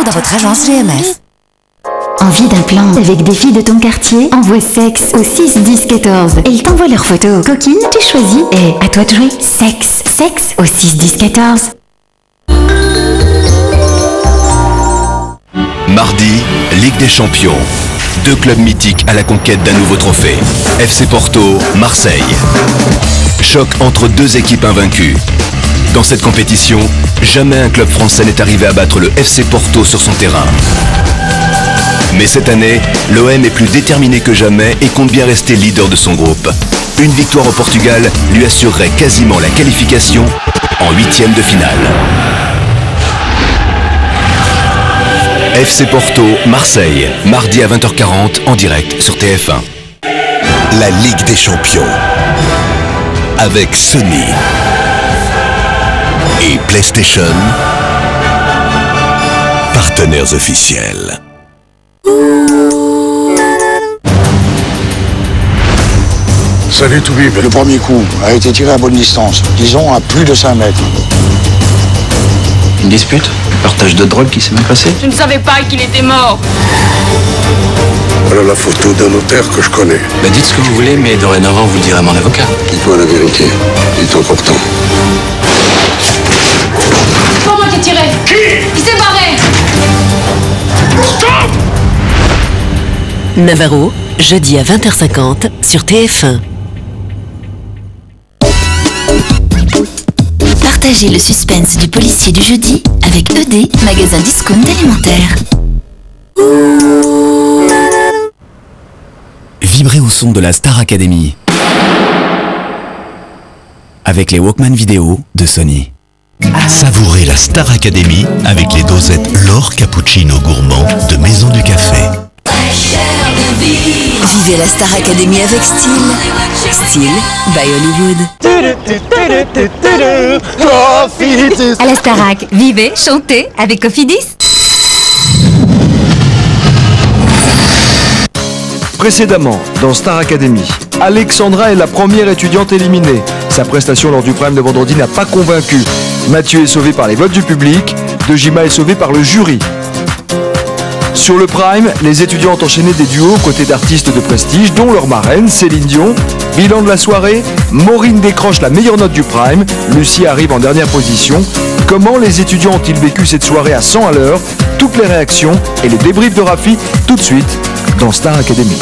dans votre agence GMS. Envie d'un plan avec des filles de ton quartier? Envoie sexe au 6 10 14. Elles t'envoient leurs photos. Coquine, tu choisis et à toi de jouer. Sexe au 6 10 14. Mardi, Ligue des Champions. 2 clubs mythiques à la conquête d'un nouveau trophée. FC Porto, Marseille. Choc entre 2 équipes invaincues. Dans cette compétition, jamais un club français n'est arrivé à battre le FC Porto sur son terrain. Mais cette année, l'OM est plus déterminé que jamais et compte bien rester leader de son groupe. Une victoire au Portugal lui assurerait quasiment la qualification en 8e de finale. FC Porto, Marseille, mardi à 20h40 en direct sur TF1. La Ligue des Champions avec Sony et PlayStation, partenaires officiels. Salut Toubib. Le premier coup a été tiré à bonne distance, disons à plus de 5 mètres. Une dispute? Un partage de drogue qui s'est mal passé? Je ne savais pas qu'il était mort. Voilà la photo d'un notaire que je connais. Bah dites ce que vous voulez, mais dorénavant vous le direz à mon avocat. Dis-toi la vérité, il est encore temps. C'est pas moi qui ai tiré. Qui? Il s'est barré. Stop! Navarro, jeudi à 20h50 sur TF1. Partagez le suspense du policier du jeudi avec ED, magasin discount alimentaire. Vibrez au son de la Star Academy avec les Walkman vidéo de Sony. Savourez la Star Academy avec les dosettes L'Or Cappuccino Gourmand de Maison du Café. Vivez la Star Academy avec style. Style by Hollywood. À la Starac, vivez, chantez avec Cofidis. Précédemment, dans Star Academy, Alexandra est la première étudiante éliminée. Sa prestation lors du prime de vendredi n'a pas convaincu. Mathieu est sauvé par les votes du public, Dejima est sauvé par le jury. Sur le prime, les étudiants ont enchaîné des duos aux côtés d'artistes de prestige, dont leur marraine, Céline Dion. Bilan de la soirée, Maureen décroche la meilleure note du prime, Lucie arrive en dernière position. Comment les étudiants ont-ils vécu cette soirée à 100 à l'heure? Toutes les réactions et les débriefs de Rafi, tout de suite, dans Star Academy.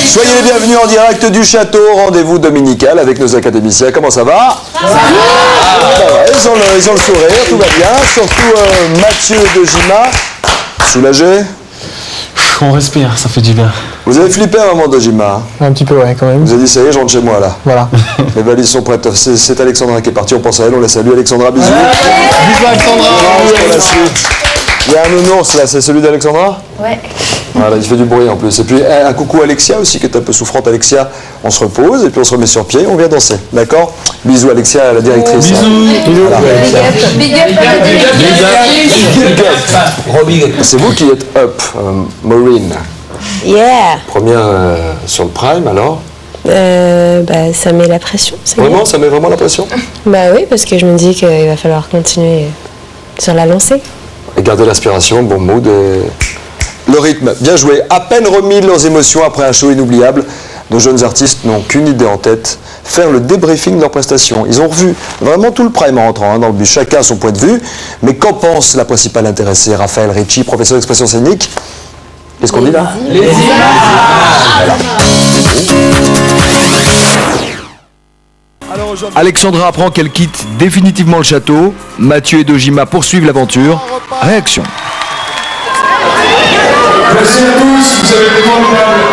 Soyez les bienvenus en direct du château, rendez-vous dominical avec nos académiciens. Comment ça va? Ça va. Ils ont le sourire, tout va bien. Surtout Mathieu et Dejima. Soulagé? On respire, ça fait du bien. Vous avez flippé un moment, Dejima? Un petit peu, ouais, quand même. Vous avez dit, ça y est, je rentre chez moi, là. Voilà. Les valises sont prêtes. C'est Alexandra qui est partie, on pense à elle, on la salue. Alexandra, bisous. Bisous, Alexandra. Il y a un nounours, là, c'est celui d'Alexandra? Ouais. Voilà, il fait du bruit en plus. Et puis un coucou à Alexia aussi, qui est un peu souffrante. Alexia, on se repose et puis on se remet sur pied, on vient danser. D'accord? Bisous Alexia, la directrice. Bisous. Voilà. Big up. C'est vous qui êtes up, Maureen. Yeah. Première sur le prime alors? Bah, ça met la pression. Vraiment? Ça met vraiment la pression? Bah oui, parce que je me dis qu'il va falloir continuer sur la lancée. Et garder l'inspiration, bon mood et... Le rythme, bien joué. À peine remis leurs émotions après un show inoubliable, nos jeunes artistes n'ont qu'une idée en tête, faire le débriefing de leurs prestations. Ils ont revu vraiment tout le prime en rentrant dans le bus, chacun a son point de vue. Mais qu'en pense la principale intéressée, Raphaël Ricci, professeur d'expression scénique? Qu'est-ce qu'on dit là? Les images. Alexandra apprend qu'elle quitte définitivement le château. Mathieu et Dejima poursuivent l'aventure. Réaction. Merci à tous, vous avez été formidables.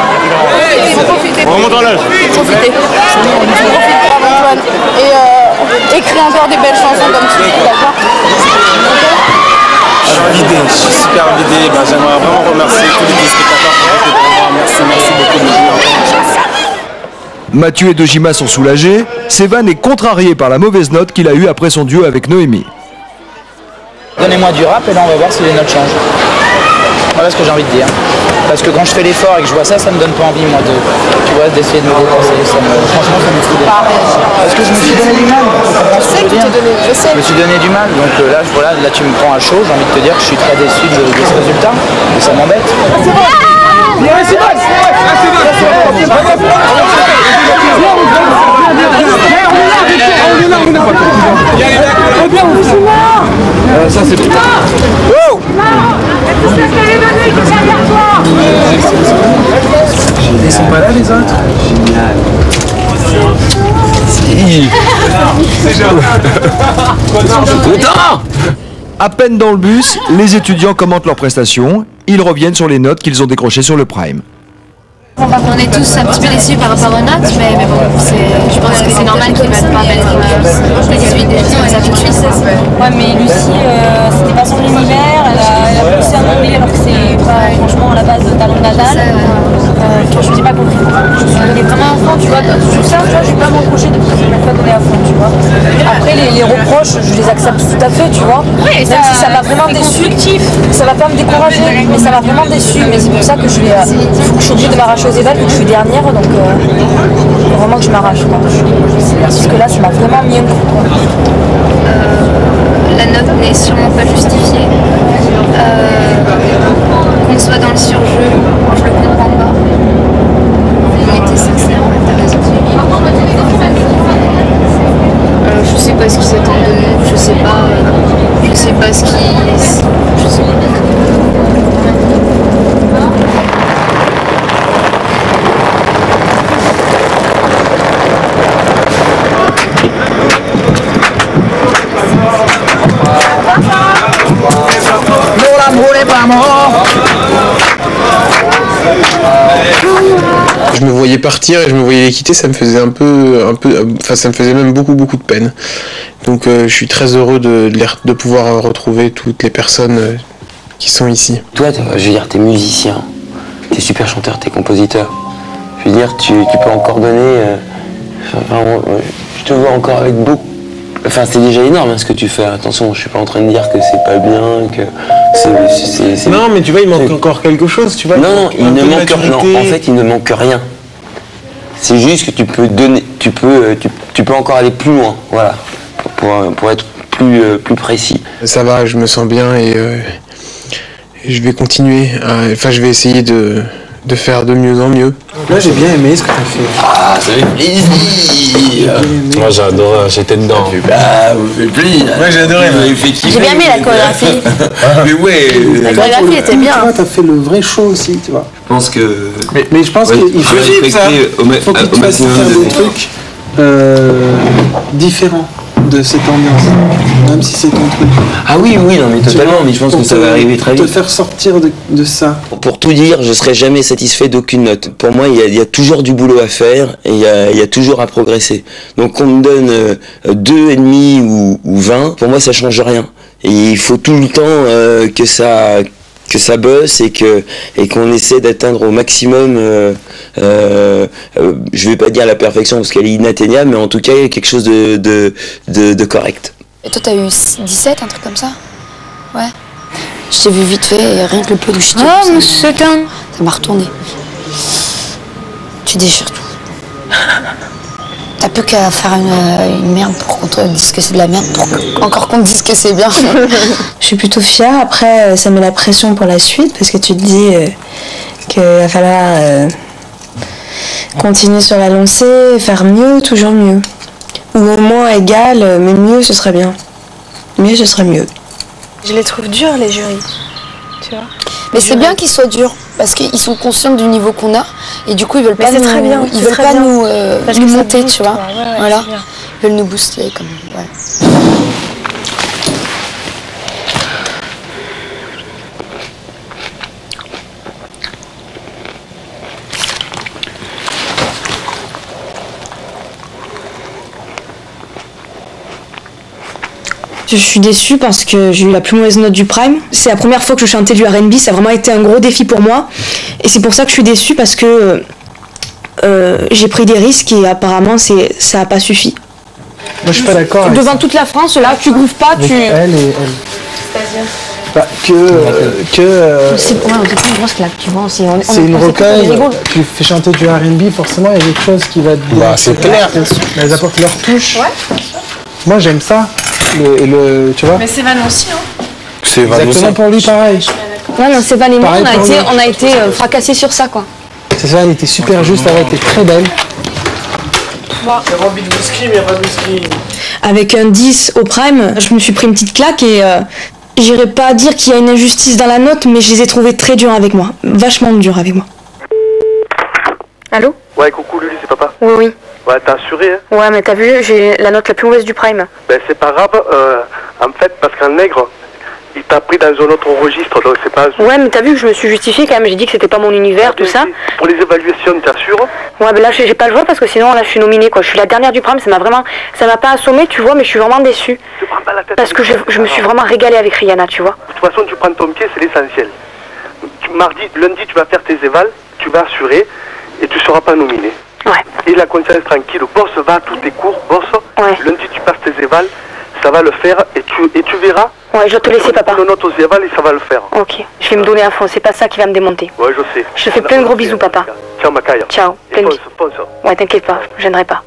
On remonte en l'âge. Profitez. Bravo Antoine. Et écris encore des belles chansons comme tu dis, d'accord? Je suis vidé, je suis super vidé. J'aimerais vraiment remercier tous les téléspectateurs qui ont été pour moi. Merci beaucoup de me donner encore une chance. Mathieu et Dojima sont soulagés. Sévan est contrarié par la mauvaise note qu'il a eue après son duo avec Noémie. Donnez-moi du rap et là on va voir si les notes changent. Voilà ce que j'ai envie de dire. Parce que quand je fais l'effort et que je vois ça, ça me donne pas envie moi d'essayer de me dépasser. Franchement ça me fout des... Parce que je me suis donné du mal. Je me suis donné du mal. Donc là tu me prends à chaud, j'ai envie de te dire que je suis très déçu de ce résultat. Et ça m'embête. Ça c'est bon. Ils sont pas là les autres? Génial. C'est content. À peine dans le bus, les étudiants commentent leurs prestations. Ils reviennent sur les notes qu'ils ont décrochées sur le Prime. On est tous un petit peu déçus par rapport aux notes, mais bon, je pense que c'est normal qu'ils ne veulent pas mettre les 18 des comme ça tout de suite. Ouais, mais Lucie, c'était pas son univers, elle a poussé un anglais alors que c'est pas franchement à la base de talent de Nadal. Je n'ai pas compris. Il est vraiment à fond, tu vois. Tout ça, je ne vais pas m'approcher de ce qu'il m'a pas donné à fond, tu vois. Après, les reproches, je les accepte tout à fait, tu vois. Même si ça m'a vraiment déçu, ça va pas me décourager, mais ça m'a vraiment déçu. Mais c'est pour ça que je suis obligée de m'arracher aux évals, vu que je suis dernière, donc faut vraiment que je m'arrache. Parce que là, ça m'a vraiment mis un coup. La note n'est sûrement pas justifiée. Qu'on soit dans le surjeu, je le comprends pas. Il était sincère, t'as raison. Je sais pas ce qu'ils attendent de nous, je sais pas ce qu'ils... Je sais pas. Je me voyais partir et je me voyais les quitter, ça me faisait ça me faisait même beaucoup de peine. Donc je suis très heureux de pouvoir retrouver toutes les personnes qui sont ici. Toi, je veux dire, t'es musicien, t'es super chanteur, t'es compositeur. Je veux dire, tu peux encore donner... je te vois encore avec beaucoup... Enfin, c'est déjà énorme hein, ce que tu fais. Attention, je suis pas en train de dire que c'est pas bien, que c'est... Non, mais tu vois, il manque encore quelque chose, tu vois. Non, il ne manque rien. Non, en fait, il ne manque rien. C'est juste que tu peux donner, tu peux encore aller plus loin, voilà, pour être plus précis. Ça va, je me sens bien et je vais continuer. Je vais essayer de faire de mieux en mieux. Là, j'ai bien aimé ce que tu as fait. Ah, ça fait plaisir. Moi, j'ai adoré, j'étais dedans. Vous faites plaisir. Moi, j'ai adoré. J'ai bien aimé la chorégraphie. Mais ouais. La chorégraphie était bien. Tu vois, t'as fait le vrai show aussi, tu vois. Je pense que... Mais je pense qu'il faut vivre ça. Il faut que tu fasses faire des trucs différents de cette ambiance, même si c'est ton truc. Ah oui, non mais totalement, mais je pense que ça va arriver très vite. Te faire sortir de ça. Pour tout dire, je serai jamais satisfait d'aucune note. Pour moi, il y a toujours du boulot à faire et il y a toujours à progresser. Donc qu'on me donne 2,5 ou 20, pour moi ça change rien. Et il faut tout le temps que ça bosse et qu'on essaie d'atteindre au maximum, je vais pas dire la perfection parce qu'elle est inatteignable, mais en tout cas quelque chose de correct. Et toi t'as eu 17, un truc comme ça? Ouais. Je t'ai vu vite fait et rien que le peu d'où je t'ai vu. Oh mon chetin! Ça m'a retourné. Tu déchires tout. T'as plus qu'à faire une merde pour qu'on te dise que c'est de la merde, encore qu'on te dise que c'est bien. Je suis plutôt fière. Après, ça met la pression pour la suite parce que tu te dis qu'il va falloir continuer sur la lancée, faire mieux, toujours mieux. Ou au moins égal, mais mieux ce serait bien. Mieux ce serait mieux. Je les trouve durs les jurys, tu vois. Mais c'est bien qu'ils soient durs parce qu'ils sont conscients du niveau qu'on a et du coup ils veulent pas nous monter, tu vois. Voilà. Ils veulent nous booster comme ouais. Je suis déçue parce que j'ai eu la plus mauvaise note du Prime. C'est la première fois que je chantais du R&B, ça a vraiment été un gros défi pour moi. Et c'est pour ça que je suis déçue parce que j'ai pris des risques et apparemment ça n'a pas suffi. Moi je suis pas d'accord. Devant toute la France, là, tu grooves pas, avec tu... Elle et elle. C'est-à-dire Bah, C'est pas une grosse claque, tu vois. C'est une rocaille, tu fais chanter du R&B, forcément il y a quelque chose qui va te dire. Bah, c'est clair. Mais elles apportent leur touche. Ouais. Moi j'aime ça. Tu vois. Mais c'est Van aussi, hein. C'est Van exactement aussi. pour lui pareil. Ouais, non, c'est Van et moi, Pareil pour lui. on a été fracassés sur ça, quoi. C'est ça, elle était super juste, elle était très belle. J'ai envie de whisky, mais il n'y a pas de whisky. Avec un 10 au Prime, je me suis pris une petite claque et j'irais pas dire qu'il y a une injustice dans la note, mais je les ai trouvés très durs avec moi. Vachement durs avec moi. Allô? Ouais, coucou Lulu, c'est papa. Oui, oui. Ouais, t'as assuré, hein? Ouais, mais t'as vu, j'ai la note la plus mauvaise du Prime. Ben, c'est pas grave, en fait, parce qu'un nègre, il t'a pris dans un autre registre, donc c'est pas... Ouais, mais t'as vu que je me suis justifiée quand même, j'ai dit que c'était pas mon univers, tout ça. Pour les évaluations, t'assures? Ouais, mais là, j'ai pas le choix parce que sinon, là, je suis nominée, quoi. Je suis la dernière du Prime, ça m'a pas assommée, tu vois, mais je suis vraiment déçue. Tu prends pas la tête. Parce que je me suis vraiment régalée avec Rihanna, tu vois. De toute façon, tu prends ton pied, c'est l'essentiel. Lundi, tu vas faire tes évals, tu vas assurer, et tu seras pas nominé. Ouais. Et la conscience tranquille, bosse, va à tous tes cours, bosse. Ouais. Lundi, tu passes tes évals, ça va le faire, et tu verras. Ouais, je vais te laisser, papa. Tu notes aux évals et ça va le faire. Ok, je vais me donner à fond, c'est pas ça qui va me démonter. Ouais, je sais. Je te fais plein de gros bisous, papa. Ciao, Macaille. Ciao. Et pense. Ouais, t'inquiète pas, je gênerai pas.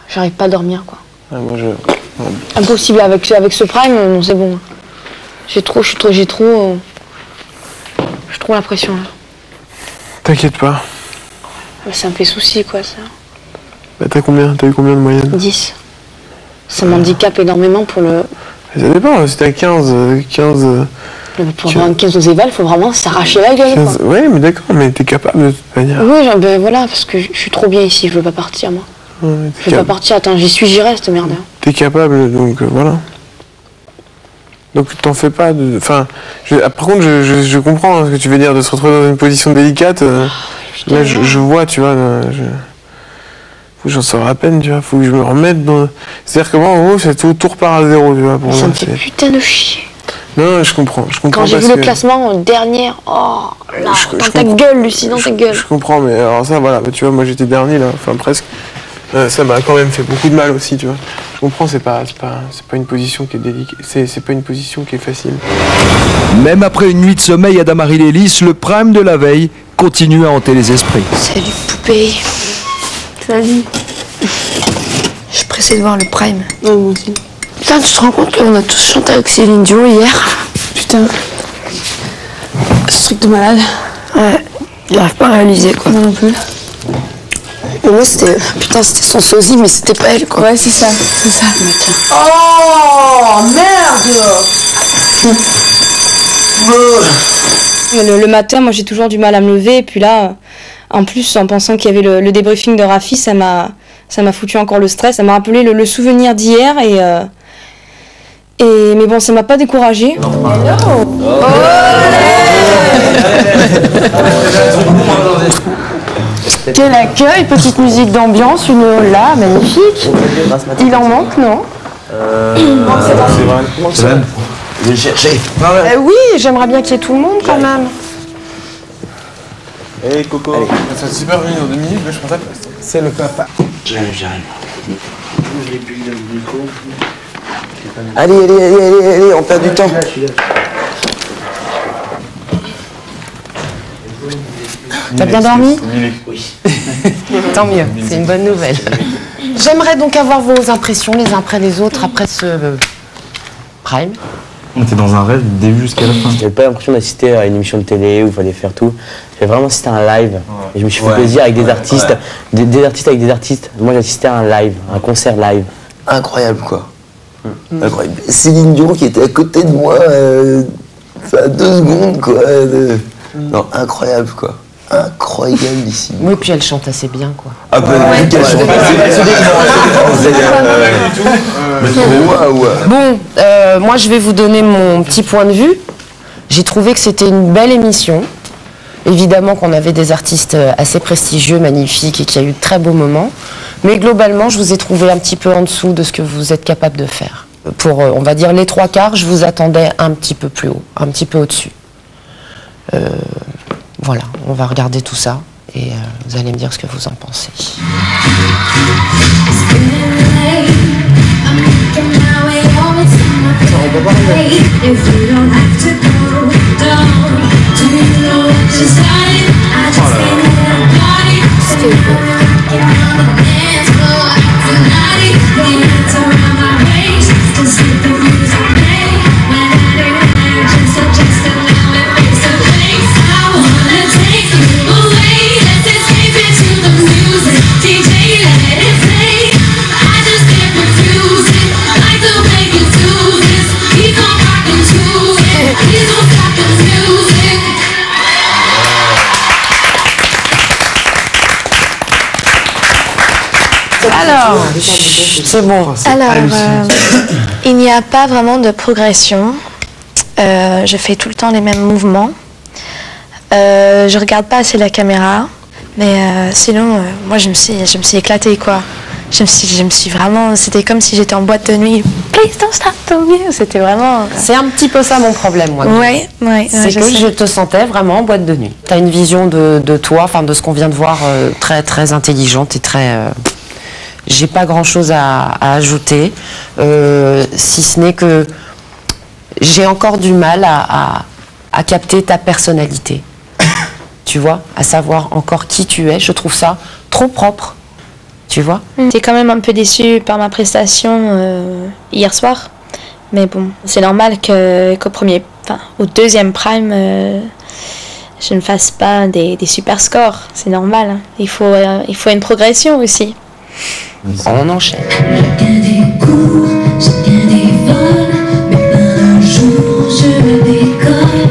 J'arrive pas à dormir, quoi. Ouais, moi Impossible, avec ce Prime, non, c'est bon. J'ai trop la pression, là. T'inquiète pas. Ça me fait souci, quoi, ça. Bah t'as eu combien de moyenne? 10. Ça m'handicape énormément pour le... Ça dépend, si t'as 15... Pour avoir un 15 aux évals, il faut vraiment s'arracher la gueule, quoi. Ouais, mais d'accord, mais t'es capable de toute manière. Oui, ben voilà, parce que je suis trop bien ici, je veux pas partir, moi. Ouais, je veux pas partir, attends, j'y reste, merde. T'es capable, donc voilà. Donc t'en fais pas de... Enfin, par contre, je comprends hein, ce que tu veux dire, de se retrouver dans une position délicate. Là, je vois, tu vois, faut que j'en sors à peine, tu vois, faut que je me remette dans... C'est-à-dire que moi, en gros, tout repart à zéro, tu vois, pour moi. Ça me fait putain de chier. Non, je comprends. Quand j'ai vu le classement dernière, oh là, dans ta gueule, Lucie, dans ta gueule. Je comprends, mais alors ça, voilà, tu vois, moi j'étais dernier, là, enfin presque. Ça m'a quand même fait beaucoup de mal aussi, tu vois. Je comprends, c'est pas une position qui est délicate, c'est pas une position qui est facile. Même après une nuit de sommeil à Damary-Lélis, le Prime de la veille continue à hanter les esprits. Salut poupée. Salut. Je suis pressée de voir le Prime. Ouais, moi aussi. Putain, tu te rends compte qu'on a tous chanté avec Céline Dion hier? Putain. Ce truc de malade. Ouais, il n'arrive pas à réaliser, quoi. Moi non plus. Mais moi, c'était son sosie, mais c'était pas elle, quoi. Ouais, c'est ça. Oh, merde! Le matin, moi, j'ai toujours du mal à me lever, et puis là, en plus, en pensant qu'il y avait le débriefing de Rafi, ça m'a foutu encore le stress. Ça m'a rappelé le souvenir d'hier, mais bon, ça m'a pas découragée. Quel accueil, petite musique d'ambiance, une là, magnifique. Il en manque, non? C'est vrai. Je vais chercher. Oui, j'aimerais bien qu'il y ait tout le monde quand même. Hé Coco. Ça va super venir dans 2 minutes, mais je pensais que c'est le papa. J'arrive. Je l'ai plus dans le micro. Allez, on perd du temps. T'as bien dormi? Oui. Tant mieux, c'est une bonne nouvelle. J'aimerais donc avoir vos impressions les uns après les autres après ce Prime. On était dans un rêve du début jusqu'à la fin. J'avais pas l'impression d'assister à une émission de télé où il fallait faire tout. J'avais vraiment assisté à un live. Ouais. Et je me suis fait plaisir avec des artistes, des artistes avec des artistes. Moi j'ai assisté à un live, un concert live. Incroyable quoi. Incroyable. Céline Dion qui était à côté de moi, à 2 secondes quoi. Non, incroyable quoi. Incroyable ici. Oui, puis elle chante assez bien quoi. Ah ben oui, qu'elle chante Bon, moi je vais vous donner mon petit point de vue. J'ai trouvé que c'était une belle émission. Évidemment qu'on avait des artistes assez prestigieux, magnifiques et qu'il y a eu de très beaux moments. Mais globalement, je vous ai trouvé un petit peu en dessous de ce que vous êtes capable de faire. Pour, on va dire, les 3/4, je vous attendais un petit peu plus haut, un petit peu au-dessus. Voilà, on va regarder tout ça et vous allez me dire ce que vous en pensez. Alors, c'est bon. Alors, il n'y a pas vraiment de progression. Je fais tout le temps les mêmes mouvements. Je regarde pas assez la caméra. Mais sinon, moi, je me suis éclatée, quoi. Je me suis vraiment... C'était comme si j'étais en boîte de nuit. Please don't stop the music. C'était vraiment... C'est un petit peu ça mon problème, moi. Ouais, c'est que je te sentais vraiment en boîte de nuit. Tu as une vision de toi, enfin de ce qu'on vient de voir, très, très intelligente et très... J'ai pas grand-chose à ajouter, si ce n'est que j'ai encore du mal à capter ta personnalité. Tu vois, à savoir encore qui tu es. Je trouve ça trop propre. Tu vois. J'étais quand même un peu déçue par ma prestation hier soir. Mais bon, c'est normal qu'au deuxième prime, je ne fasse pas des super scores. C'est normal. Hein. Il faut une progression aussi. On enchaîne. Chacun des cours, chacun des vols, mais pas un jour je me décolle.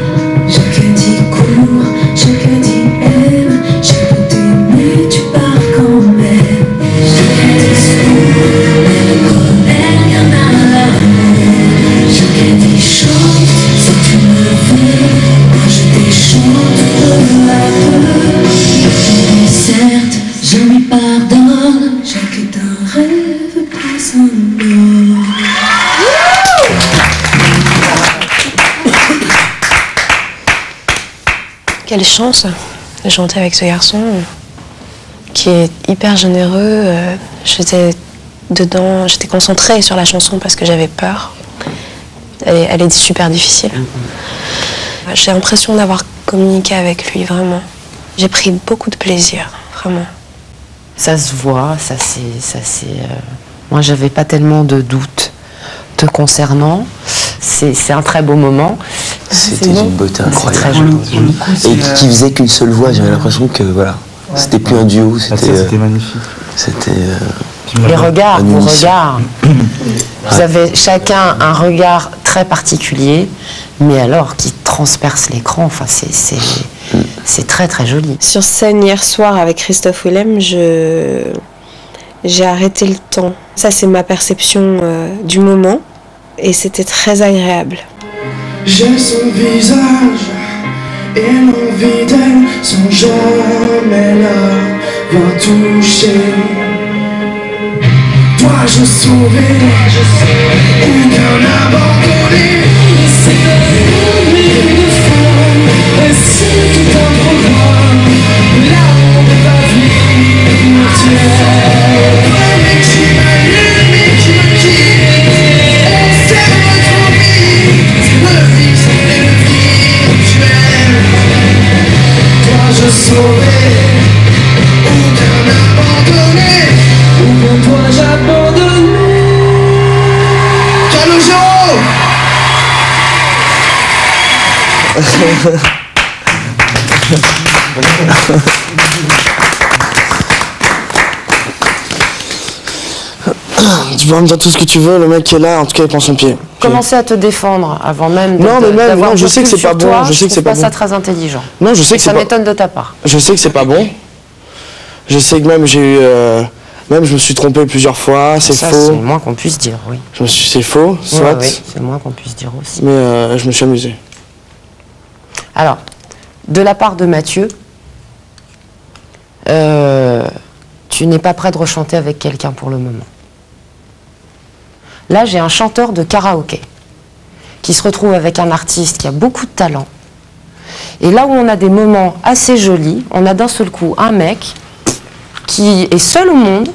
Chacun dit cours, chacun dit aime. J'ai beau t'aimer, tu pars quand même. Chacun discours, mais le colère, y'en a l'amour. Chacun dit chante, si tu me veux, moi je déchante peu à peu. Et certes, je lui pardonne. Chaque d'un rêve plus un autre. Quelle chance de chanter avec ce garçon qui est hyper généreux. J'étais dedans, j'étais concentrée sur la chanson parce que j'avais peur. Elle est super difficile. J'ai l'impression d'avoir communiqué avec lui, vraiment. J'ai pris beaucoup de plaisir, vraiment. Ça se voit, ça c'est. Moi, j'avais pas tellement de doutes te concernant. C'est un très beau moment. C'était une beauté incroyable. Et qui faisait qu'une seule voix. J'avais l'impression que voilà, c'était plus un duo. C'était magnifique. C'était. Les regards, vos regards. Vous avez chacun un regard très particulier, mais alors qui transperce l'écran. Enfin, c'est très très joli. Sur scène hier soir avec Christophe Willem, j'ai arrêté le temps. Ça, c'est ma perception du moment, et c'était très agréable. J'ai son visage et l'envie d'elle sans jamais l'avoir touché. Dois-je sauver ou bien abandonner? C'est une femme et c'est tout un programme. L'amour n'est pas vie, me tient. Mais qui m'allume et qui me quitte. On s'aime trop vite, le vice et le virtuel. Dois-je sauver ou bien abandonner? Ou bien dois-je abandonner? Calogero! Tu peux me dire tout ce que tu veux, le mec est là, en tout cas il prend son pied. Commencer à te défendre avant même de. Non, mais même, non, je sais que c'est pas bon. Je sais que c'est pas bon. Ça très intelligent. Non, je sais que c'est ça pas. m'étonne de ta part. Je sais que c'est pas bon. Je sais que même j'ai eu, même je me suis trompé plusieurs fois. C'est faux. C'est le moins qu'on puisse dire, oui. C'est faux, soit. Oui, c'est le moins qu'on puisse dire aussi. Mais je me suis amusé. Alors, de la part de Mathieu, tu n'es pas prêt de rechanter avec quelqu'un pour le moment. Là, j'ai un chanteur de karaoké qui se retrouve avec un artiste qui a beaucoup de talent. Et là où on a des moments assez jolis, on a d'un seul coup un mec qui est seul au monde,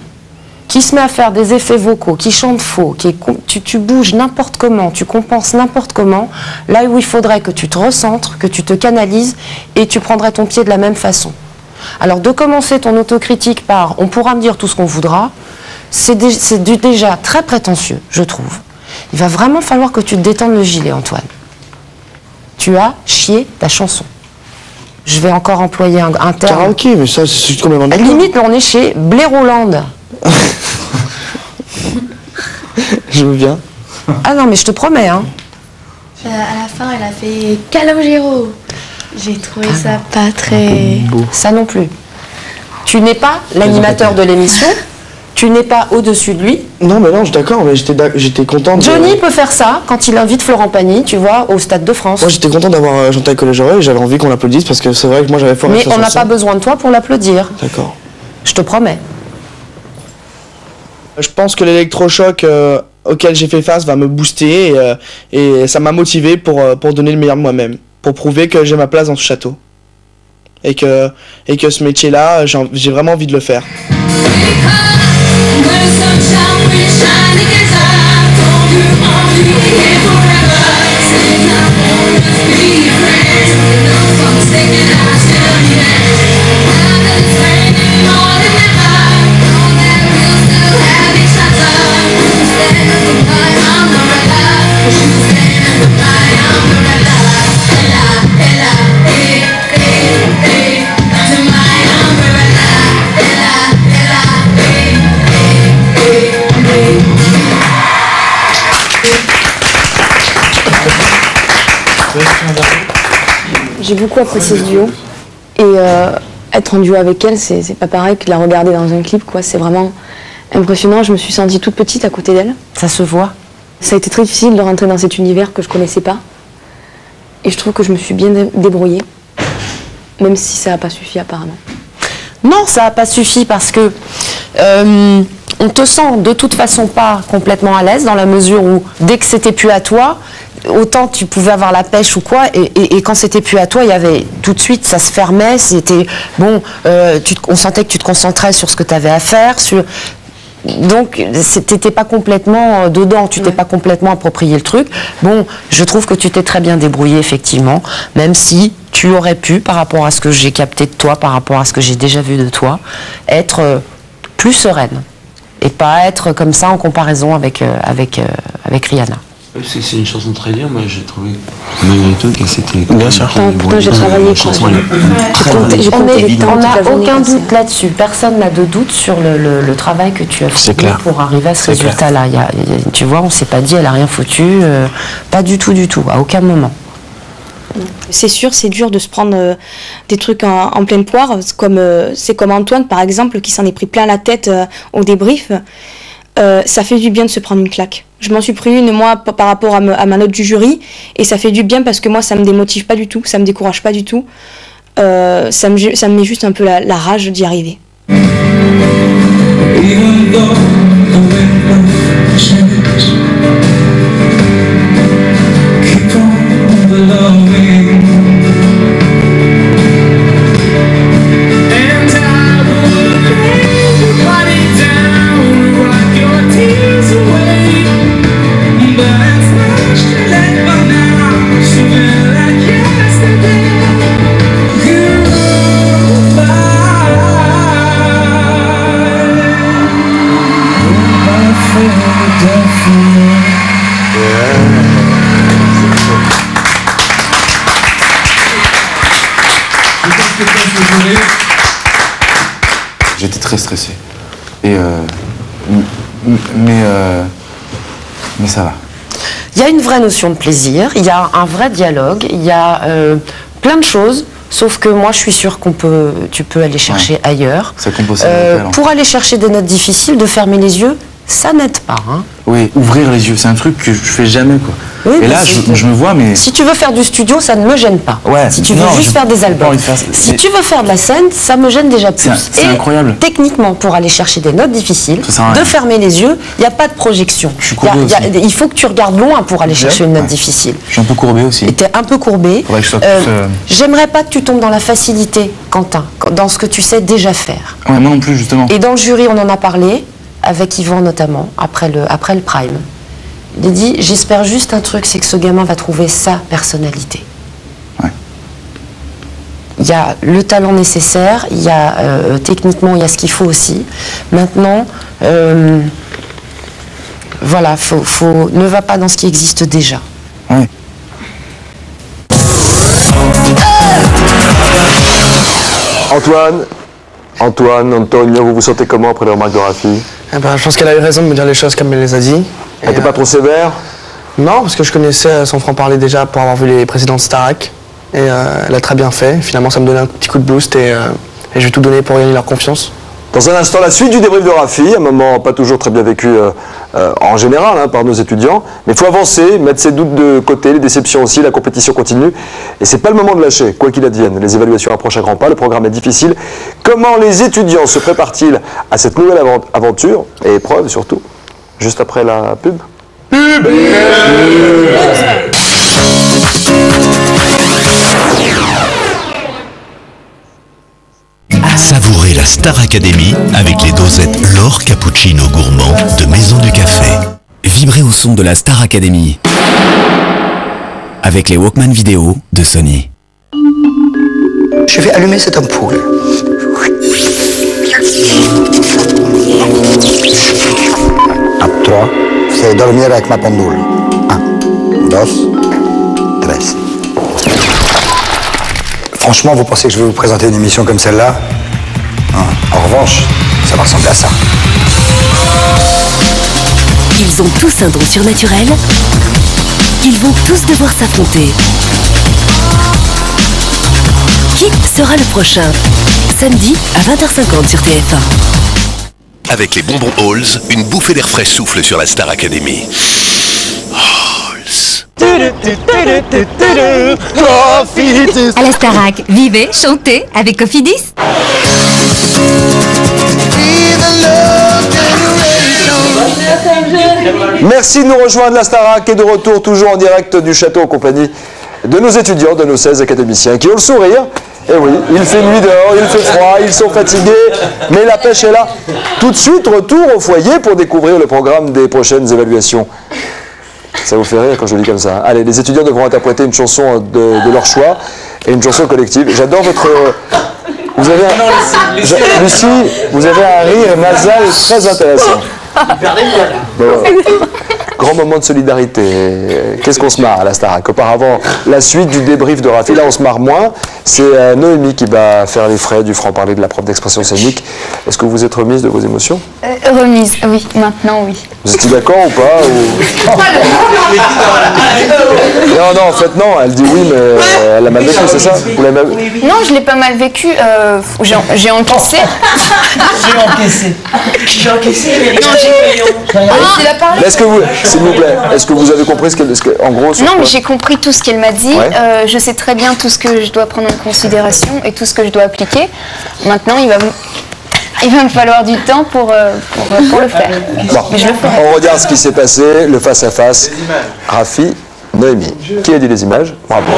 qui se met à faire des effets vocaux, qui chante faux, tu bouges n'importe comment, tu compenses n'importe comment, là où il faudrait que tu te recentres, que tu te canalises, et tu prendrais ton pied de la même façon. Alors de commencer ton autocritique par « on pourra me dire tout ce qu'on voudra », c'est déjà très prétentieux, je trouve. Il va vraiment falloir que tu te détendes le gilet, Antoine. Tu as chié ta chanson. Je vais encore employer un terme. Karaoké, mais ça, c'est quand même un... Limite, on est chez Blaireauland. Je veux bien. Ah non, mais je te promets, hein. À la fin, elle a fait Calogero. J'ai trouvé ça pas très... Ça non plus. Tu n'es pas l'animateur de l'émission. Tu n'es pas au-dessus de lui. Non, mais non, je suis d'accord, mais j'étais content de... Johnny peut faire ça quand il invite Florent Pagny, tu vois, au Stade de France. Moi, j'étais content d'avoir chanté avec Calogero et j'avais envie qu'on l'applaudisse parce que c'est vrai que moi, j'avais fort... Mais on n'a pas besoin de toi pour l'applaudir. D'accord. Je te promets. Je pense que l'électrochoc auquel j'ai fait face va me booster et ça m'a motivé pour donner le meilleur de moi-même, pour prouver que j'ai ma place dans ce château. Et que ce métier-là, j'ai vraiment envie de le faire. J'ai beaucoup apprécié ce duo et être en duo avec elle, c'est pas pareil que de la regarder dans un clip, quoi. C'est vraiment impressionnant. Je me suis sentie toute petite à côté d'elle. Ça se voit. Ça a été très difficile de rentrer dans cet univers que je connaissais pas. Et je trouve que je me suis bien débrouillée, même si ça n'a pas suffi apparemment. Non, ça n'a pas suffi parce que on te sent de toute façon pas complètement à l'aise dans la mesure où dès que c'était plus à toi, autant tu pouvais avoir la pêche ou quoi, et quand c'était plus à toi, il y avait tout de suite, ça se fermait, c'était bon, on sentait que tu te concentrais sur ce que tu avais à faire, donc t'étais pas complètement dedans, tu t'es pas complètement approprié le truc. Bon, je trouve que tu t'es très bien débrouillé effectivement, même si tu aurais pu, par rapport à ce que j'ai capté de toi, par rapport à ce que j'ai déjà vu de toi, être plus sereine et pas être comme ça en comparaison avec Rihanna. C'est une chanson très bien, moi j'ai trouvé malgré tout que c'était... Bien sûr. Pourtant j'ai travaillé quoi. On n'a aucun doute là-dessus, personne n'a de doute sur le travail que tu as fait pour arriver à ce résultat-là. Tu vois, on s'est pas dit elle a rien foutu, pas du tout, à aucun moment. C'est sûr, c'est dur de se prendre des trucs en pleine poire, c'est comme Antoine par exemple qui s'en est pris plein la tête au débrief. Ça fait du bien de se prendre une claque. Je m'en suis pris une moi par rapport à ma note du jury et ça fait du bien parce que moi ça me démotive pas du tout, ça me décourage pas du tout. Ça me met juste un peu la rage d'y arriver. J'étais très stressé. Et mais ça va. Il y a une vraie notion de plaisir, il y a un vrai dialogue, il y a plein de choses, sauf que moi je suis sûre tu peux aller chercher ailleurs. Ça compose pour aller chercher des notes difficiles, de fermer les yeux, ça n'aide pas. Hein. Oui, ouvrir les yeux, c'est un truc que je fais jamais quoi. Oui, et là, je me vois, mais... Si tu veux faire du studio, ça ne me gêne pas. Ouais, si tu veux juste faire des albums. Si tu veux faire de la scène, ça me gêne déjà plus. C'est incroyable. Techniquement, pour aller chercher des notes difficiles, de fermer les yeux, il n'y a pas de projection. Il faut que tu regardes loin pour aller chercher une note difficile. Je suis un peu courbé aussi. Tu es un peu courbé. J'aimerais pas que tu tombes dans la facilité, Quentin, dans ce que tu sais déjà faire. Ouais, moi non plus, justement. Et dans le jury, on en a parlé, avec Yvan notamment, après le Prime. Il a dit, j'espère juste un truc, c'est que ce gamin va trouver sa personnalité. Ouais. Il y a le talent nécessaire, il y a techniquement, il y a ce qu'il faut aussi. Maintenant, voilà, ne va pas dans ce qui existe déjà. Ouais. Antonio, vous vous sentez comment après les remarques de Rafi? Eh ben, je pense qu'elle a eu raison de me dire les choses comme elle les a dit. Elle n'était pas trop sévère? Non, parce que je connaissais son franc-parler déjà pour avoir vu les précédentes Starac. Et elle a très bien fait. Finalement, ça me donnait un petit coup de boost et je vais tout donner pour gagner leur confiance. Dans un instant, la suite du débrief de Rafi, un moment pas toujours très bien vécu en général par nos étudiants. Mais il faut avancer, mettre ses doutes de côté, les déceptions aussi, la compétition continue. Et c'est pas le moment de lâcher, quoi qu'il advienne. Les évaluations approchent à grands pas, le programme est difficile. Comment les étudiants se préparent-ils à cette nouvelle aventure et épreuve surtout? Juste après la pub. Savourez la Star Academy avec les dosettes L'Or Cappuccino Gourmand de Maison du Café. Vibrez au son de la Star Academy avec les Walkman vidéo de Sony. Je vais allumer cette ampoule. À 3, vous allez dormir avec ma pendule. 1, 2, 3. Franchement, vous pensez que je vais vous présenter une émission comme celle-là? En revanche, ça va ressembler à ça. Ils ont tous un don surnaturel. Ils vont tous devoir s'affronter. Qui sera le prochain? Samedi à 20h50 sur TF1. Avec les bonbons Halls, une bouffée d'air frais souffle sur la Star Academy. À la Starac, vivez, chantez avec Cofidis. Merci de nous rejoindre, la Starac est de retour toujours en direct du château en compagnie de nos étudiants, de nos 16 académiciens qui ont le sourire. Et oui, il fait nuit dehors, il fait froid, ils sont fatigués, mais la pêche est là. Tout de suite, retour au foyer pour découvrir le programme des prochaines évaluations. Ça vous fait rire quand je le dis comme ça. Allez, les étudiants devront interpréter une chanson de leur choix et une chanson collective. J'adore votre... Vous avez Lucie, vous avez un rire nasal très intéressant. Grand moment de solidarité. Qu'est-ce qu'on se marre à la Starac? Auparavant, la suite du débrief de Rafi, là on se marre moins. C'est Noémie qui va faire les frais du franc-parler de la prof d'expression scénique. Est-ce que vous êtes remise de vos émotions? Remise, oui, maintenant oui. Vous étiez d'accord ou pas Non, en fait non, elle dit oui, mais elle l'a mal vécu, c'est ça? Non, je l'ai pas mal vécu, j'ai encaissé. J'ai encaissé, mais est-ce que vous, s'il vous plaît, est-ce que vous avez compris en gros Non, mais j'ai compris tout ce qu'elle m'a dit. Ouais. Je sais très bien tout ce que je dois prendre en considération et tout ce que je dois appliquer. Maintenant, il va me falloir du temps pour le faire. Bon, mais je le ferai. On regarde ce qui s'est passé, le face-à-face. Rafi, Noémie. Qui a dit les images? Bravo.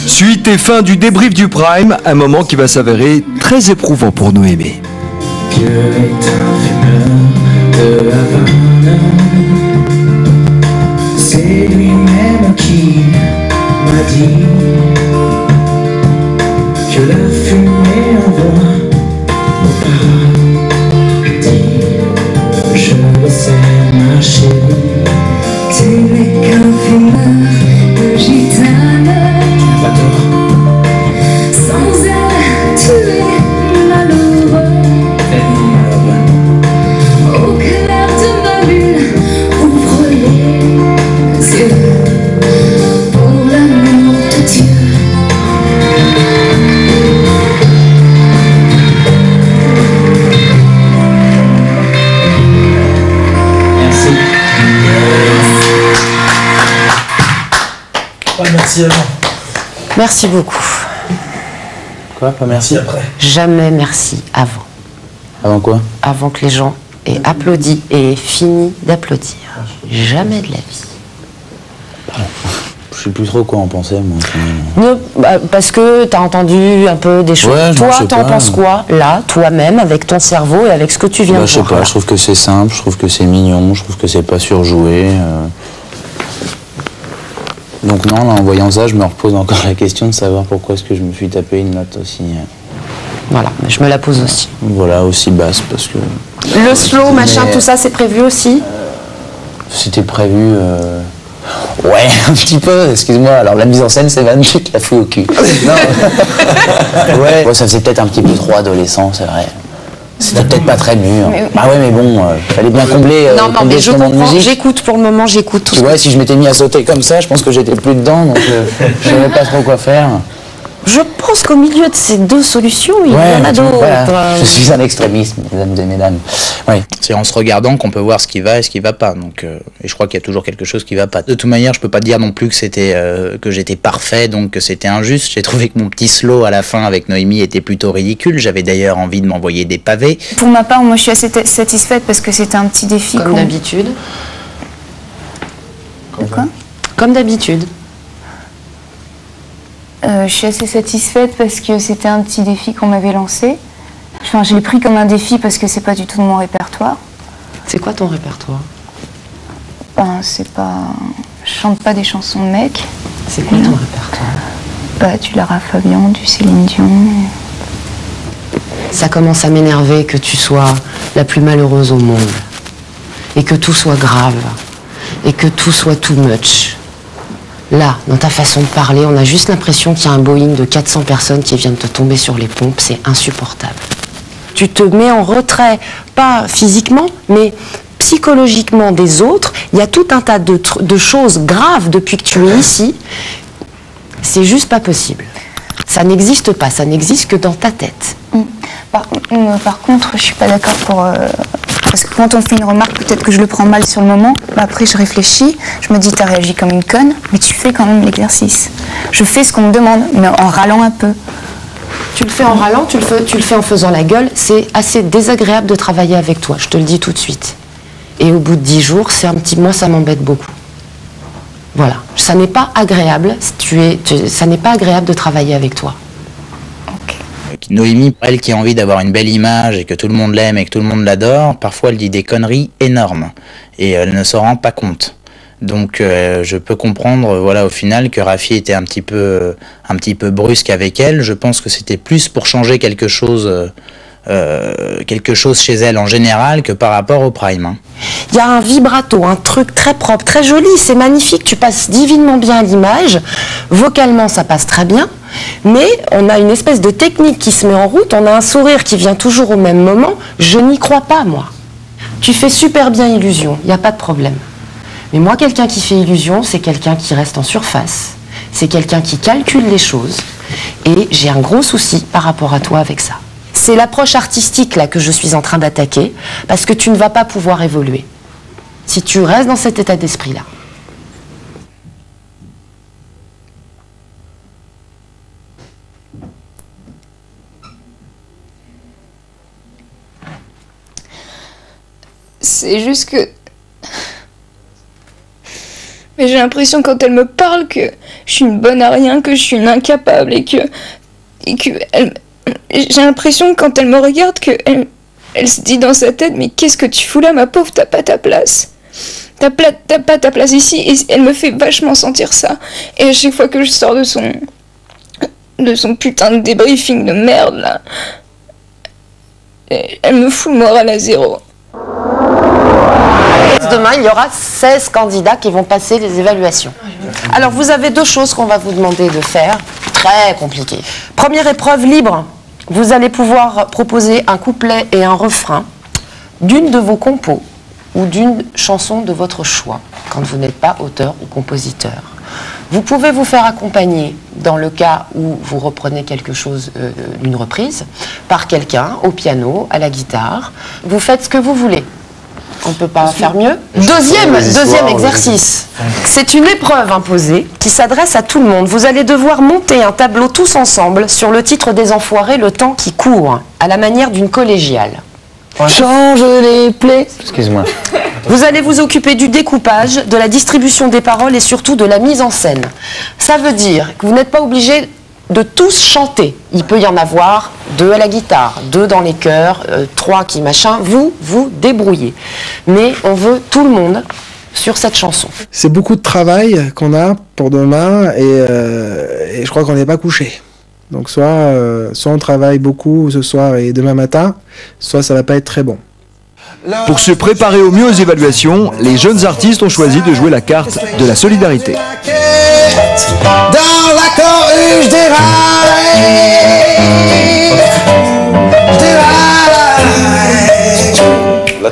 Suite et fin du débrief du Prime, un moment qui va s'avérer très éprouvant pour Noémie. Dieu est un fumeur de Havana. C'est lui-même qui m'a dit que la fumée envoie au paradis. Je le sais, ma chérie. Tu n'es qu'un fumeur de gitane. Sans elle, tu es malheureux. Merci à vous. Merci beaucoup. Quoi? Pas merci après? Jamais merci avant. Avant quoi? Avant que les gens aient applaudi et fini d'applaudir. Jamais de la vie. Je sais plus trop quoi en penser, moi. Parce que tu as entendu un peu des choses. Ouais, toi, je sais t'en pas. penses quoi, là, toi-même, avec ton cerveau et avec ce que tu viens de Je sais voir pas, là. je trouve que c'est simple, je trouve que c'est mignon, je trouve que c'est pas surjoué. Donc non, là, en voyant ça, je me repose encore la question de savoir pourquoi est-ce que je me suis tapé une note aussi... Voilà, mais je me la pose aussi. Voilà, aussi basse, parce que... Le slow, machin, tout ça, c'est prévu aussi? C'était prévu... Ouais, un petit peu, excuse-moi. Alors la mise en scène, c'est Van qui l'a fait au cul. Non. Ouais. Bon, ça faisait peut-être un petit peu trop adolescent, c'est vrai. C'était peut-être pas très mûr. Bah ouais, mais bon, fallait bien combler, non, combler mais je ce moment de comprends, musique. j'écoute pour le moment, j'écoute tout Tu vois, si je m'étais mis à sauter comme ça, je pense que j'étais plus dedans, donc je savais pas trop quoi faire. Je pense qu'au milieu de ces deux solutions, il y en a d'autres. Voilà. Je suis un extrémiste, mesdames et mesdames. Ouais. C'est en se regardant qu'on peut voir ce qui va et ce qui va pas. Donc, et je crois qu'il y a toujours quelque chose qui va pas. De toute manière, je peux pas dire non plus que c'était que j'étais parfait, donc que c'était injuste. J'ai trouvé que mon petit slow à la fin avec Noémie était plutôt ridicule. J'avais d'ailleurs envie de m'envoyer des pavés. Pour ma part, moi je suis assez satisfaite parce que c'était un petit défi. Comme d'habitude. Quoi? Comme d'habitude. Je suis assez satisfaite parce que c'était un petit défi qu'on m'avait lancé. Enfin, je l'ai pris comme un défi parce que c'est pas du tout de mon répertoire. C'est quoi ton répertoire? Ben, c'est pas... Je chante pas des chansons de mecs. C'est quoi ton répertoire? Bah, du Lara Fabian, du Céline Dion. Ça commence à m'énerver que tu sois la plus malheureuse au monde. Et que tout soit grave. Et que tout soit too much. Là, dans ta façon de parler, on a juste l'impression qu'il y a un Boeing de 400 personnes qui vient de te tomber sur les pompes. C'est insupportable. Tu te mets en retrait, pas physiquement, mais psychologiquement des autres. Il y a tout un tas de choses graves depuis que tu es ici. C'est juste pas possible. Ça n'existe pas, ça n'existe que dans ta tête. Par contre, je suis pas d'accord pour... Parce que quand on fait une remarque, peut-être que je le prends mal sur le moment. Bah après, je réfléchis, je me dis, t'as réagi comme une conne, mais tu fais quand même l'exercice. Je fais ce qu'on me demande, mais en râlant un peu. Tu le fais en râlant, tu le fais en faisant la gueule. C'est assez désagréable de travailler avec toi, je te le dis tout de suite. Et au bout de 10 jours, moi, ça m'embête beaucoup. Voilà, ça n'est pas agréable, ça n'est pas agréable de travailler avec toi. Noémie, elle qui a envie d'avoir une belle image et que tout le monde l'aime et que tout le monde l'adore, parfois elle dit des conneries énormes et elle ne s'en rend pas compte. Donc je peux comprendre, voilà, au final, que Rafi était un petit peu brusque avec elle. Je pense que c'était plus pour changer quelque chose chez elle en général que par rapport au Prime. Hein. Il y a un vibrato, un truc très propre, très joli, c'est magnifique, tu passes divinement bien à l'image, vocalement ça passe très bien, mais on a une espèce de technique qui se met en route, on a un sourire qui vient toujours au même moment, je n'y crois pas moi. Tu fais super bien illusion, il n'y a pas de problème. Mais moi, quelqu'un qui fait illusion, c'est quelqu'un qui reste en surface, c'est quelqu'un qui calcule les choses, et j'ai un gros souci par rapport à toi avec ça. C'est l'approche artistique là que je suis en train d'attaquer, parce que tu ne vas pas pouvoir évoluer si tu restes dans cet état d'esprit-là. C'est juste que... Mais j'ai l'impression quand elle me parle que je suis une bonne à rien, que je suis une incapable et que elle... J'ai l'impression quand elle me regarde que elle se dit dans sa tête, mais qu'est-ce que tu fous là, ma pauvre, t'as pas ta place. T'as pas ta place ici. Et elle me fait vachement sentir ça. Et à chaque fois que je sors de son putain de débriefing de merde là, elle me fout le moral à zéro. Demain, il y aura 16 candidats qui vont passer les évaluations. Alors, vous avez deux choses qu'on va vous demander de faire, très compliquées. Première épreuve libre. Vous allez pouvoir proposer un couplet et un refrain d'une de vos compos ou d'une chanson de votre choix, quand vous n'êtes pas auteur ou compositeur. Vous pouvez vous faire accompagner, dans le cas où vous reprenez quelque chose d'une reprise, par quelqu'un, au piano, à la guitare. Vous faites ce que vous voulez. On ne peut pas faire mieux. Deuxième exercice. C'est une épreuve imposée qui s'adresse à tout le monde. Vous allez devoir monter un tableau tous ensemble sur le titre des Enfoirés, le temps qui court, à la manière d'une collégiale. Change les plaies. Excuse-moi. Vous allez vous occuper du découpage, de la distribution des paroles et surtout de la mise en scène. Ça veut dire que vous n'êtes pas obligé de tous chanter. Il peut y en avoir 2 à la guitare, 2 dans les chœurs, 3 qui machin. Vous débrouillez. Mais on veut tout le monde sur cette chanson. C'est beaucoup de travail qu'on a pour demain et je crois qu'on n'est pas couché. Donc soit on travaille beaucoup ce soir et demain matin, soit ça va pas être très bon. Pour se préparer au mieux aux évaluations, les jeunes artistes ont choisi de jouer la carte de la solidarité. Dans la corrige des rails,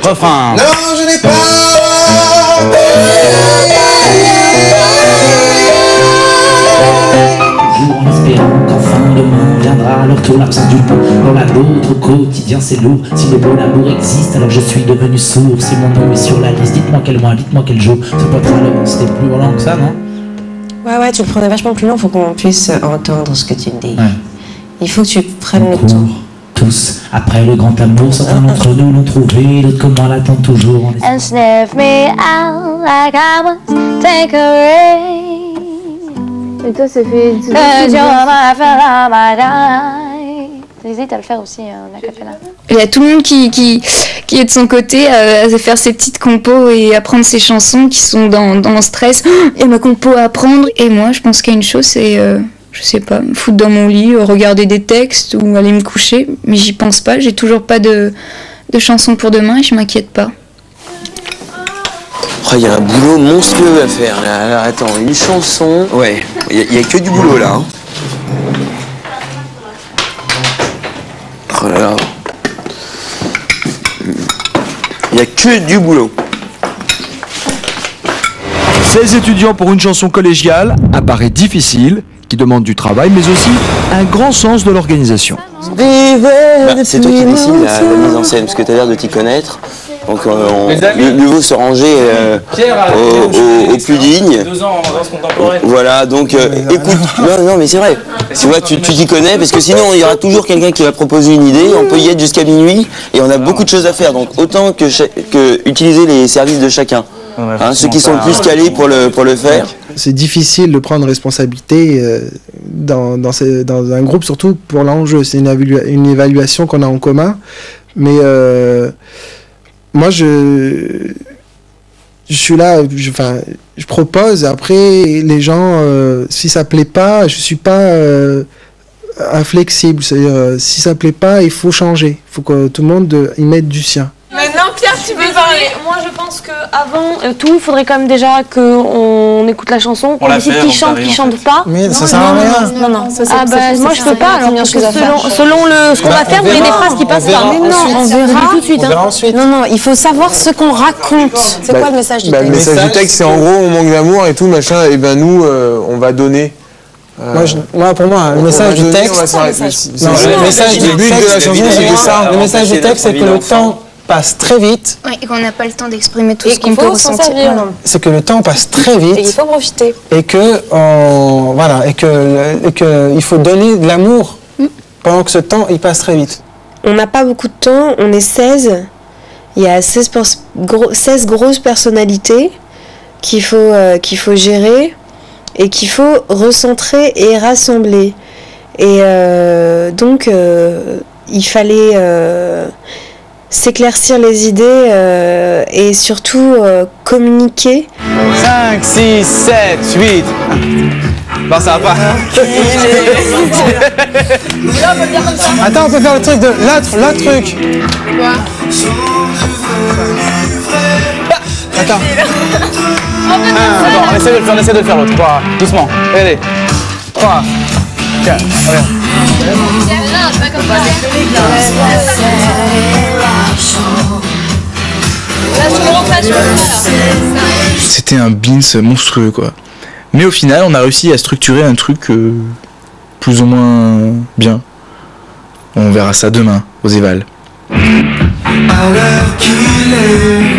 Refrain. non, je n'ai pas. Toujours en espérant qu'enfin demain viendra leur tour, l'absence du bon dans la nôtre au quotidien c'est lourd. Si le bon amour existe alors je suis devenu sourd. Si mon nom est sur la liste, dites-moi quel mois, dites-moi quel jour. Ce podcast c'était plus long que ça, non? Ouais, tu le prenais vachement plus long, faut qu'on puisse entendre ce que tu dis. Ouais. Il faut que tu prennes le temps. Tous, après le grand amour, certains d'entre nous l'ont trouvé, d'autres comme moi l'attendent toujours. And sniff me out like I was Tanqueray. Et toi, ça fait... T'hésites à le faire aussi en acapella. Il y a tout le monde qui est de son côté à faire ses petites compos et à prendre ses chansons qui sont dans le stress. Il y a ma compo à apprendre. Et moi, je pense qu'il y a une chose, c'est, je sais pas, me foutre dans mon lit, regarder des textes ou aller me coucher. Mais j'y pense pas, j'ai toujours pas de chansons pour demain et je m'inquiète pas. Oh, il y a un boulot monstrueux à faire là. Alors attends, une chanson. Ouais, il y a que du boulot là. Hein. Oh là là. Il y a que du boulot. 16 étudiants pour une chanson collégiale apparaît difficile, qui demande du travail, mais aussi un grand sens de l'organisation. C'est toi qui décides la mise en scène, parce que tu as l'air de t'y connaître. Donc mieux vaut se ranger au plus digne. 2 ans en danse contemporaine. Voilà, donc écoute, non mais c'est vrai. Tu vois, tu t'y connais, parce que sinon il y aura toujours quelqu'un qui va proposer une idée, on peut y être jusqu'à minuit, et on a beaucoup de choses à faire. Donc autant que utiliser les services de chacun. Hein, ceux qui sont le plus calés pour le faire. C'est difficile de prendre responsabilité dans un groupe, surtout pour l'enjeu. C'est une évaluation qu'on a en commun. Mais moi, je suis là, je propose. Après, les gens, si ça plaît pas, je suis pas inflexible. C'est-à-dire, si ça plaît pas, il faut changer. Il faut que tout le monde y mette du sien. Maintenant, Pierre, tu peux parler. Moi, je pense qu'avant tout, il faudrait quand même déjà qu'on écoute la chanson, qu'on décide qui chante pas. Mais ça sert à rien. Non. Moi, je peux pas. Alors, parce que selon ce qu'on va faire, vous avez des phrases qui passent pas. Mais non, on verra tout de suite. Non, il faut savoir ce qu'on raconte. C'est quoi le message du texte? Le message du texte, c'est en gros, on manque d'amour et tout, machin, et ben nous, on va donner. Pour moi, le message du texte. Le message du but de la chanson, c'est ça. Le message du texte, c'est que le temps passe très vite. Oui, et qu'on n'a pas le temps d'exprimer tout ce qu'on peut ressentir. C'est que le temps passe très vite. Et il faut profiter. Et que il faut donner de l'amour pendant que ce temps il passe très vite. On n'a pas beaucoup de temps, on est 16. Il y a 16 grosses personnalités qu'il faut gérer et qu'il faut recentrer et rassembler. Et donc il fallait s'éclaircir les idées et surtout communiquer. 5, 6, 7, 8. Non, ça va pas. Attends, on peut faire le truc de l'autre truc. Quoi? Attends. On essaie de le faire l'autre. 3, doucement. Allez. 3, 4, regarde. C'était un beans monstrueux quoi. Mais au final on a réussi à structurer un truc plus ou moins bien. On verra ça demain aux évals. À l'heure qu'il est,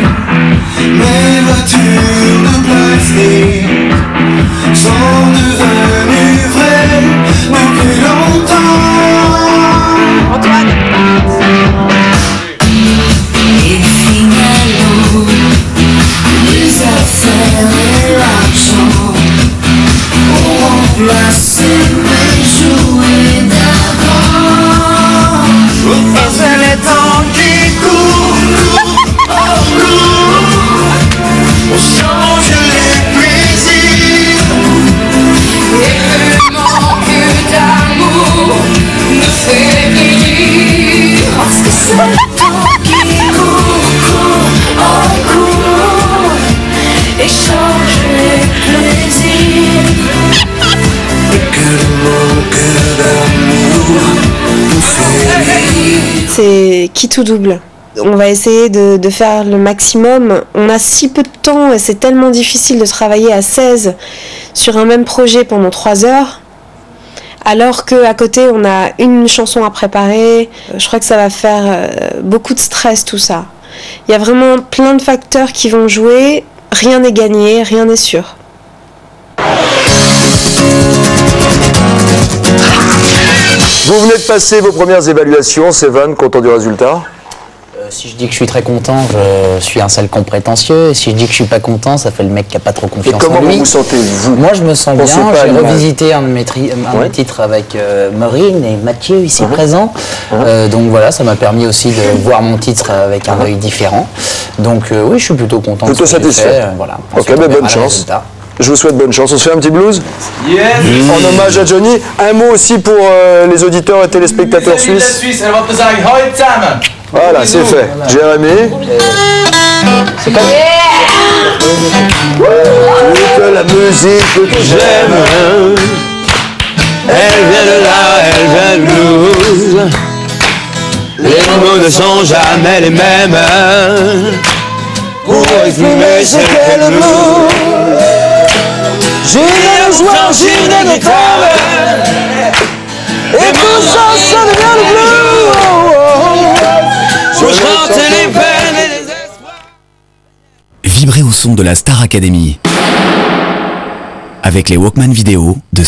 c'est quitte ou double. On va essayer de faire le maximum. On a si peu de temps et c'est tellement difficile de travailler à 16 sur un même projet pendant 3 heures. Alors qu'à côté, on a une chanson à préparer. Je crois que ça va faire beaucoup de stress, tout ça. Il y a vraiment plein de facteurs qui vont jouer. Rien n'est gagné, rien n'est sûr. Vous venez de passer vos premières évaluations, Seven, content du résultat? Si je dis que je suis très content, je suis un sale con prétentieux. Et si je dis que je suis pas content, ça fait le mec qui a pas trop confiance en lui. Et comment vous vous sentez, vous? Moi, je me sens bien. J'ai revisité un de mes titres avec Maureen et Mathieu, ici présent. Donc voilà, ça m'a permis aussi de voir mon titre avec un œil différent. Donc oui, je suis plutôt content. Plutôt satisfait. Voilà. Ok, mais bonne chance. Je vous souhaite bonne chance. On se fait un petit blues? Yes. En hommage à Johnny. Un mot aussi pour les auditeurs et téléspectateurs suisses. Voilà, c'est fait. Jérémy. C'est comme... Toute la musique que j'aime, elle vient de là, elle vient de nous. Les mots ne sont jamais les mêmes pour exprimer ce qu'elle nous. J'ai le soir, j'ai une guitare, et pour ça, ça devient le bleu. Je chante les peines et les espoirs. Vibrez au son de la Star Academy avec les Walkman vidéo de